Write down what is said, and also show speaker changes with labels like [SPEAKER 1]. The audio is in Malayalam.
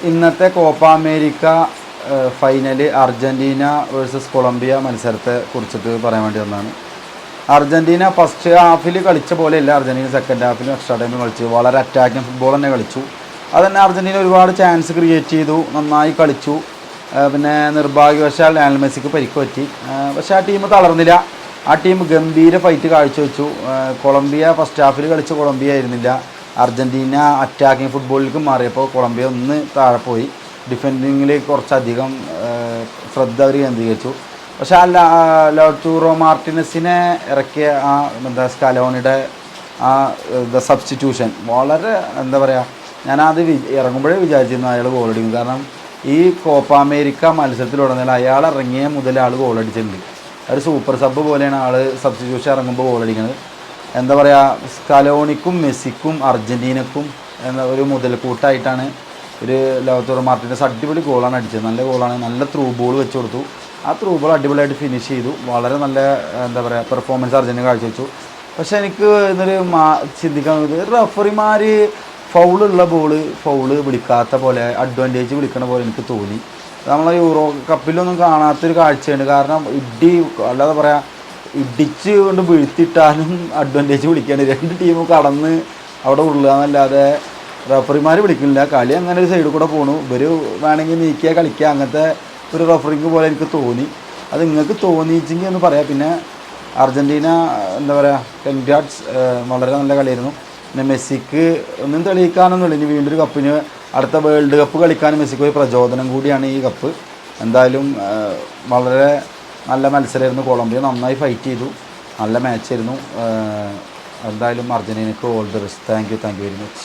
[SPEAKER 1] ഇന്നത്തെ Copa America final Argentina versus Colombia മത്സരത്തെ കുറിച്ചിട്ട് പറയാൻ വേണ്ടി വന്നതാണ്. അർജൻറ്റീന ഫസ്റ്റ് ഹാഫിൽ കളിച്ച പോലെയല്ല അർജൻറ്റീന സെക്കൻഡ് ഹാഫിലും എക്സ്ട്രാ ടൈമിൽ കളിച്ചു. വളരെ അറ്റാക്കിംഗ് ഫുട്ബോൾ തന്നെ കളിച്ചു. അതുതന്നെ അർജൻറ്റീന ഒരുപാട് ചാൻസ് ക്രിയേറ്റ് ചെയ്തു, നന്നായി കളിച്ചു. പിന്നെ നിർഭാഗ്യവശാൽ ലയണൽ മെസ്സിക്ക് പരിക്ക് പറ്റി. പക്ഷേ ആ ടീം തളർന്നില്ല. ആ ടീം ഗംഭീര ഫൈറ്റ് കാഴ്ചവെച്ചു. കൊളംബിയ ഫസ്റ്റ് ഹാഫിൽ കളിച്ച കൊളംബിയ ആയിരുന്നില്ല. അർജൻറ്റീന അറ്റാക്കിംഗ് ഫുട്ബോളിലേക്ക് മാറിയപ്പോൾ കൊളംബിയ ഒന്ന് താഴെ പോയി. ഡിഫെൻഡിങ്ങിൽ കുറച്ചധികം ശ്രദ്ധ അവർ കേന്ദ്രീകരിച്ചു. പക്ഷേ ലൗതാരോ മാർട്ടിനസിനെ ഇറക്കിയ സ്കലോണിയുടെ സബ്സ്റ്റിറ്റ്യൂഷൻ വളരെ ഞാനത് ഇറങ്ങുമ്പോഴേ വിചാരിച്ചിരുന്നു അയാൾ ഗോളടിക്കും. കാരണം ഈ കോപ്പ അമേരിക്ക മത്സരത്തിലുടനീളം അയാൾ ഇറങ്ങിയ മുതൽ ആൾ ഗോളടിച്ചിട്ടുണ്ട്. ഒരു സൂപ്പർ സബ് പോലെയാണ് ആൾ സബ്സ്റ്റിറ്റ്യൂഷൻ ഇറങ്ങുമ്പോൾ ഗോളടിക്കുന്നത്. സ്കലോണിക്കും മെസ്സിക്കും അർജൻറ്റീനക്കും ഒരു മുതൽക്കൂട്ടായിട്ടാണ് ഒരു ലൗതാരോ മാർട്ടിനസ് അടിപൊളി ഗോളാണ് അടിച്ചത്. നല്ല ഗോളാണ്. നല്ല ത്രൂ ബോൾ വെച്ച് കൊടുത്തു. ആ ത്രൂ ബോൾ അടിപൊളിയായിട്ട് ഫിനിഷ് ചെയ്തു. വളരെ നല്ല പെർഫോമൻസ് അർജൻറ്റീന കാഴ്ചവെച്ചു. പക്ഷേ എനിക്ക് ഇന്നൊരു ചിന്തിക്കാൻ റഫറിമാർ ഫൗളുള്ള ഫൗള് വിളിക്കാത്ത പോലെ, അഡ്വാൻറ്റേജ് വിളിക്കുന്ന പോലെ എനിക്ക് തോന്നി. നമ്മളെ യൂറോ കപ്പിലൊന്നും കാണാത്തൊരു കാഴ്ചയുണ്ട്. കാരണം അല്ലാതെ ഇടിച്ച് കൊണ്ട് വീഴ്ത്തിയിട്ടാലും അഡ്വാൻറ്റേജ് വിളിക്കുകയാണ്. രണ്ട് ടീമും കടന്ന് അവിടെ ഉള്ളുക എന്നല്ലാതെ റഫറിമാർ വിളിക്കുന്നില്ല. കളി അങ്ങനെ ഒരു സൈഡിൽ കൂടെ പോണു. ഇവർ വേണമെങ്കിൽ നീക്കിയാൽ കളിക്കുക, അങ്ങനത്തെ ഒരു റഫറിങ് പോലെ എനിക്ക് തോന്നി. അത് നിങ്ങൾക്ക് തോന്നിച്ചെങ്കിൽ ഒന്ന് പറയാം. പിന്നെ അർജൻറ്റീന കൺഗ്രാറ്റ്സ്, വളരെ നല്ല കളിയായിരുന്നു. പിന്നെ മെസ്സിക്ക് ഒന്നും തെളിയിക്കാനൊന്നുമില്ല. ഇനി വീണ്ടും ഒരു കപ്പിന് അടുത്ത വേൾഡ് കപ്പ് കളിക്കാൻ മെസ്സിക്ക് ഒരു പ്രചോദനം കൂടിയാണ് ഈ കപ്പ്. എന്തായാലും വളരെ നല്ല മത്സരമായിരുന്നു. കൊളംബിയ നന്നായി ഫൈറ്റ് ചെയ്തു. നല്ല മാച്ചായിരുന്നു. എന്തായാലും അർജൻറ്റീനക്ക് all the best. Thank you very much.